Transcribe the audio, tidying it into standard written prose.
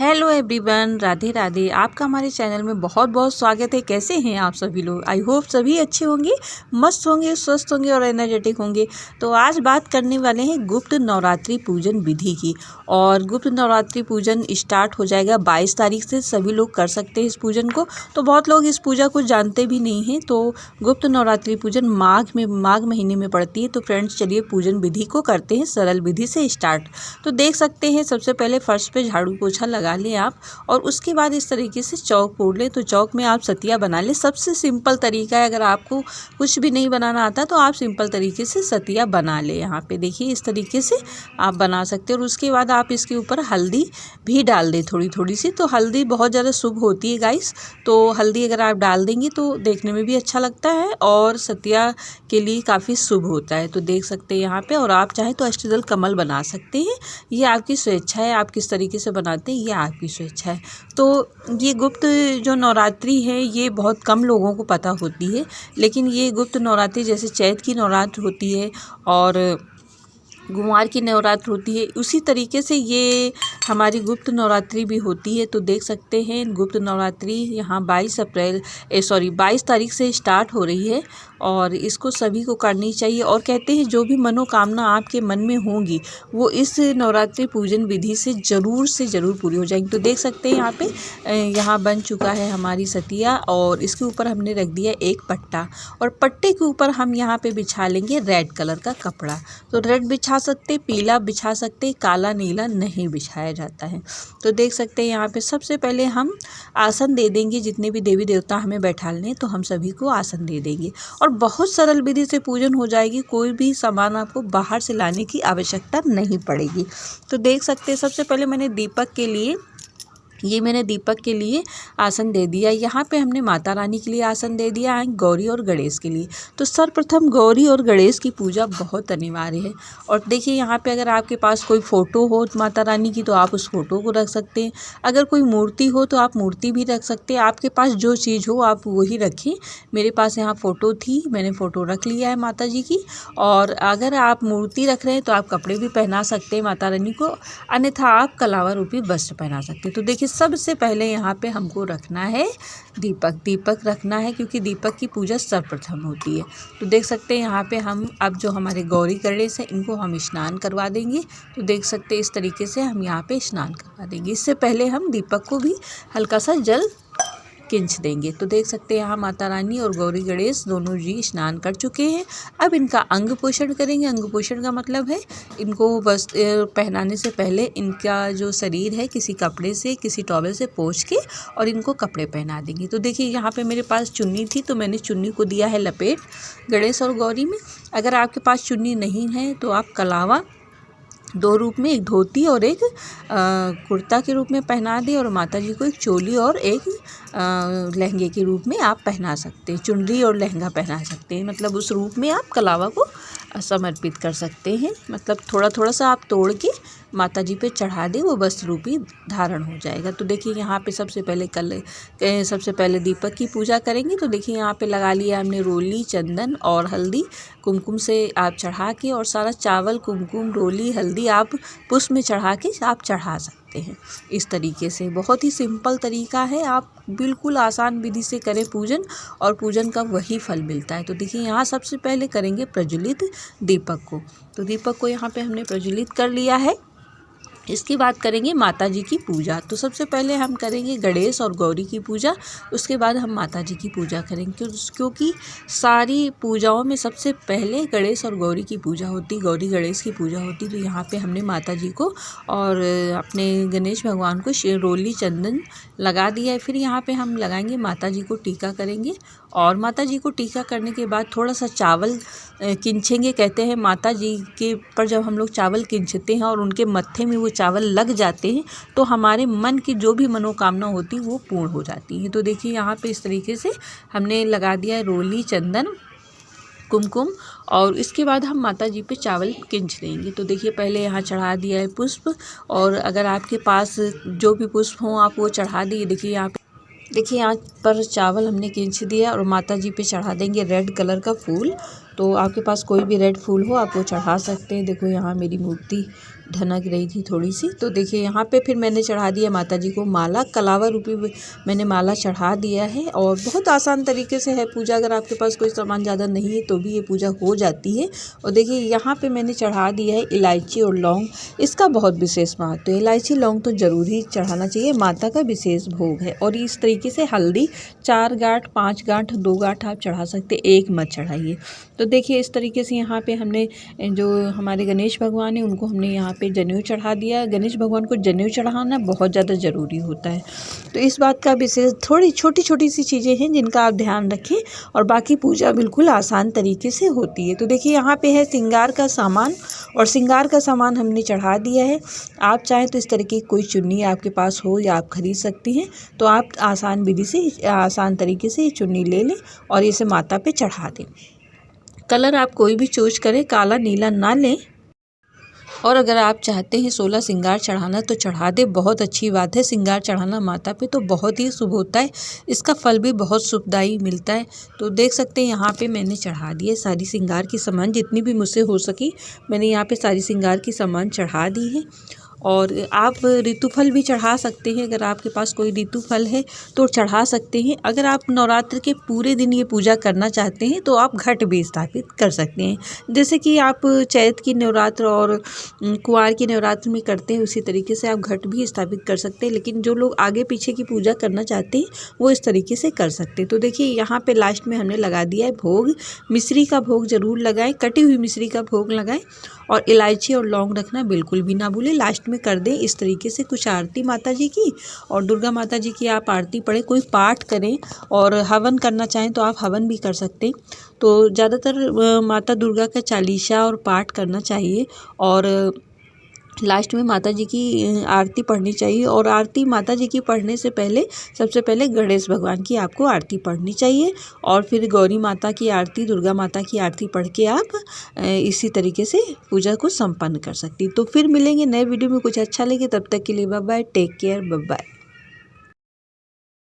Hello everyone, Radhe Radhe. आपका हमारे channel में बहुत बहुत स्वागत है। कैसे हैं आप सभी लोग? आई होप सभी अच्छे होंगे, मस्त होंगे, स्वस्थ होंगे और एनर्जेटिक होंगे। तो आज बात करने वाले हैं गुप्त नवरात्रि पूजन विधि की। और गुप्त नवरात्रि पूजन स्टार्ट हो जाएगा 22 तारीख से। सभी लोग कर सकते हैं इस पूजन को। तो बहुत लोग इस पूजा को जानते भी नहीं हैं। तो गुप्त नवरात्रि पूजन माघ महीने में पड़ती है। तो फ्रेंड्स, चलिए पूजन विधि को करते हैं सरल विधि से स्टार्ट। तो देख सकते हैं, सबसे पहले फर्श पे झाड़ू पोछा लगा लें आप, और उसके बाद इस तरीके से चौक पोड़ लें। तो चौक में आप सतिया बना लें। सबसे सिंपल तरीका है, अगर आपको कुछ भी नहीं बनाना आता तो आप सिंपल तरीके से सतिया बना लें। यहाँ पे देखिए, इस तरीके से आप बना सकते हैं। और उसके बाद आप इसके ऊपर हल्दी भी डाल दें, थोड़ी थोड़ी सी। तो हल्दी बहुत ज़्यादा शुभ होती है गाइस। तो हल्दी अगर आप डाल देंगे तो देखने में भी अच्छा लगता है और सतिया के लिए काफ़ी शुभ होता है। तो देख सकते हैं यहाँ पे। और आप चाहें तो अष्टदल कमल बना सकते हैं। ये आपकी स्वेच्छा है, आप किस तरीके से बनाते हैं ये आपकी स्वेच्छा है। तो ये गुप्त जो नवरात्रि है ये बहुत कम लोगों को पता होती है। लेकिन ये गुप्त नवरात्रि जैसे चैत की नवरात्र होती है और गुरुवार की नवरात्र होती है, उसी तरीके से ये हमारी गुप्त नवरात्रि भी होती है। तो देख सकते हैं, गुप्त नवरात्रि यहाँ 22 तारीख से स्टार्ट हो रही है और इसको सभी को करनी चाहिए। और कहते हैं जो भी मनोकामना आपके मन में होंगी वो इस नवरात्रि पूजन विधि से ज़रूर पूरी हो जाएंगी। तो देख सकते हैं यहाँ पे यहाँ बन चुका है हमारी सतिया, और इसके ऊपर हमने रख दिया एक पट्टा, और पट्टे के ऊपर हम यहाँ पे बिछा लेंगे रेड कलर का कपड़ा। तो रेड बिछा सकते, पीला बिछा सकते, काला नीला नहीं बिछाया जाता है। तो देख सकते हैं यहाँ पे सबसे पहले हम आसन दे देंगे। जितने भी देवी देवता हमें बैठाने तो हम सभी को आसन दे देंगे और बहुत सरल विधि से पूजन हो जाएगी। कोई भी सामान आपको बाहर से लाने की आवश्यकता नहीं पड़ेगी। तो देख सकते हैं, सबसे पहले मैंने दीपक के लिए आसन दे दिया। यहाँ पे हमने माता रानी के लिए आसन दे दिया, गौरी और गणेश के लिए। तो सर्वप्रथम गौरी और गणेश की पूजा बहुत अनिवार्य है। और देखिए यहाँ पे, अगर आपके पास कोई फ़ोटो हो माता रानी की तो आप उस फ़ोटो को रख सकते हैं। अगर कोई मूर्ति हो तो आप मूर्ति भी रख सकते हैं। आपके पास जो चीज़ हो आप वही रखें। मेरे पास यहाँ फ़ोटो थी, मैंने फ़ोटो रख लिया है माता जी की। और अगर आप मूर्ति रख रहे हैं तो आप कपड़े भी पहना सकते हैं माता रानी को, अन्यथा आप कलावा रूपी वस्त्र पहना सकते हैं। तो देखिए, सबसे पहले यहाँ पे हमको रखना है दीपक रखना है, क्योंकि दीपक की पूजा सर्वप्रथम होती है। तो देख सकते हैं यहाँ पे हम अब जो हमारे गौरी गणेश हैं इनको हम स्नान करवा देंगे। तो देख सकते हैं इस तरीके से हम यहाँ पे स्नान करवा देंगे। इससे पहले हम दीपक को भी हल्का सा जल खींच देंगे। तो देख सकते हैं यहाँ माता रानी और गौरी गणेश दोनों जी स्नान कर चुके हैं। अब इनका अंग पोषण करेंगे। अंग पोषण का मतलब है इनको बस पहनाने से पहले इनका जो शरीर है किसी कपड़े से, किसी टॉवल से पोंछ के और इनको कपड़े पहना देंगे। तो देखिए यहाँ पे मेरे पास चुन्नी थी तो मैंने चुन्नी को दिया है लपेट गणेश और गौरी में। अगर आपके पास चुन्नी नहीं है तो आप कलावा दो रूप में, एक धोती और एक कुर्ता के रूप में पहना दें, और माता जी को एक चोली और एक लहंगे के रूप में आप पहना सकते हैं। चुनरी और लहंगा पहना सकते हैं, मतलब उस रूप में आप कलावा को समर्पित कर सकते हैं। मतलब थोड़ा थोड़ा सा आप तोड़ के माता जी पे चढ़ा दें, वो वस्त्र रूपी धारण हो जाएगा। तो देखिए यहाँ पे सबसे पहले दीपक की पूजा करेंगे। तो देखिए यहाँ पे लगा लिया हमने रोली, चंदन और हल्दी। कुमकुम से आप चढ़ा के, और सारा चावल, कुमकुम, रोली, हल्दी आप पुष्प में चढ़ा के आप चढ़ा सकते हैं। इस तरीके से बहुत ही सिंपल तरीका है। आप बिल्कुल आसान विधि से करें पूजन, और पूजन का वही फल मिलता है। तो देखिए यहाँ सबसे पहले करेंगे प्रज्वलित दीपक को। तो दीपक को यहाँ पे हमने प्रज्वलित कर लिया है। इसके बाद करेंगे माता जी की पूजा। तो सबसे पहले हम करेंगे गणेश और गौरी की पूजा, उसके बाद हम माता जी की पूजा करेंगे। क्योंकि सारी पूजाओं में सबसे पहले गणेश और गौरी की पूजा होती, गौरी गणेश की पूजा होती। तो यहाँ पे हमने माता जी को और अपने गणेश भगवान को रोली, चंदन लगा दिया है। फिर यहाँ पे हम लगाएंगे माता जी को टीका करेंगे, और माता जी को टीका करने के बाद थोड़ा सा चावल किंचेंगे। कहते हैं माता जी के पर जब हम लोग चावल किंचते हैं और उनके मत्थे में वो चावल लग जाते हैं तो हमारे मन की जो भी मनोकामना होती है वो पूर्ण हो जाती है। तो देखिए यहाँ पे इस तरीके से हमने लगा दिया है रोली, चंदन, कुमकुम, और इसके बाद हम माता जी पे चावल किंच देंगे। तो देखिए पहले यहाँ चढ़ा दिया है पुष्प, और अगर आपके पास जो भी पुष्प हों आप वो चढ़ा दिए। देखिए यहाँ पर चावल हमने खींच दिया और माता जी पे चढ़ा देंगे रेड कलर का फूल। तो आपके पास कोई भी रेड फूल हो आप वो चढ़ा सकते हैं। देखो यहाँ मेरी मूर्ति ढनक रही थी थोड़ी सी। तो देखिए यहाँ पे फिर मैंने चढ़ा दिया माता जी को माला, कलावा रूपी मैंने माला चढ़ा दिया है। और बहुत आसान तरीके से है पूजा, अगर आपके पास कोई सामान ज़्यादा नहीं है तो भी ये पूजा हो जाती है। और देखिए यहाँ पे मैंने चढ़ा दिया है इलायची और लौंग, इसका बहुत विशेष महत्व है। इलायची लौंग तो ज़रूर ही चढ़ाना चाहिए, माता का विशेष भोग है। और इस तरीके से हल्दी 4 गांठ, 5 गांठ, 2 गांठ आप चढ़ा सकते, एक मत चढ़ाइए। तो देखिए इस तरीके से यहाँ पे हमने जो हमारे गणेश भगवान हैं उनको हमने यहाँ पे जनेऊ चढ़ा दिया। गणेश भगवान को जनेऊ चढ़ाना बहुत ज़्यादा ज़रूरी होता है। तो इस बात का विशेष, थोड़ी छोटी छोटी सी चीज़ें हैं जिनका आप ध्यान रखें, और बाकी पूजा बिल्कुल आसान तरीके से होती है। तो देखिए यहाँ पे है श्रृंगार का सामान, और श्रृंगार का सामान हमने चढ़ा दिया है। आप चाहें तो इस तरीके की कोई चुन्नी आपके पास हो या आप खरीद सकती हैं, तो आप आसान विधि से, आसान तरीके से ये चुन्नी ले लें और इसे माता पे चढ़ा दें। कलर आप कोई भी चूज करें, काला नीला ना लें। और अगर आप चाहते हैं 16 श्रृंगार चढ़ाना तो चढ़ा दे, बहुत अच्छी बात है। श्रृंगार चढ़ाना माता पे तो बहुत ही शुभ होता है, इसका फल भी बहुत शुभदायी मिलता है। तो देख सकते हैं यहाँ पे मैंने चढ़ा दिए सारी श्रृंगार की सामान, जितनी भी मुझसे हो सकी मैंने यहाँ पे सारी श्रृंगार की सामान चढ़ा दी है। और आप ऋतुफल भी चढ़ा सकते हैं, अगर आपके पास कोई ऋतुफल है तो चढ़ा सकते हैं। अगर आप नवरात्र के पूरे दिन ये पूजा करना चाहते हैं तो आप घट भी स्थापित कर सकते हैं, जैसे कि आप चैत की नवरात्र और कुंवार की नवरात्र में करते हैं उसी तरीके से आप घट भी स्थापित कर सकते हैं। लेकिन जो लोग आगे पीछे की पूजा करना चाहते हैं वो इस तरीके से कर सकते हैं। तो देखिए यहाँ पे लास्ट में हमने लगा दिया है भोग। मिश्री का भोग जरूर लगाएं, कटी हुई मिश्री का भोग लगाएं, और इलायची और लौंग रखना बिल्कुल भी ना भूलें। लास्ट में कर दें इस तरीके से कुछ आरती माता जी की, और दुर्गा माता जी की आप आरती पढ़ें, कोई पाठ करें, और हवन करना चाहें तो आप हवन भी कर सकते हैं। तो ज़्यादातर माता दुर्गा का चालीसा और पाठ करना चाहिए, और लास्ट में माता जी की आरती पढ़नी चाहिए। और आरती माता जी की पढ़ने से पहले सबसे पहले गणेश भगवान की आपको आरती पढ़नी चाहिए, और फिर गौरी माता की आरती, दुर्गा माता की आरती पढ़ के आप इसी तरीके से पूजा को संपन्न कर सकती। तो फिर मिलेंगे नए वीडियो में, कुछ अच्छा लगे तब तक के लिए bye bye, take care, bye bye.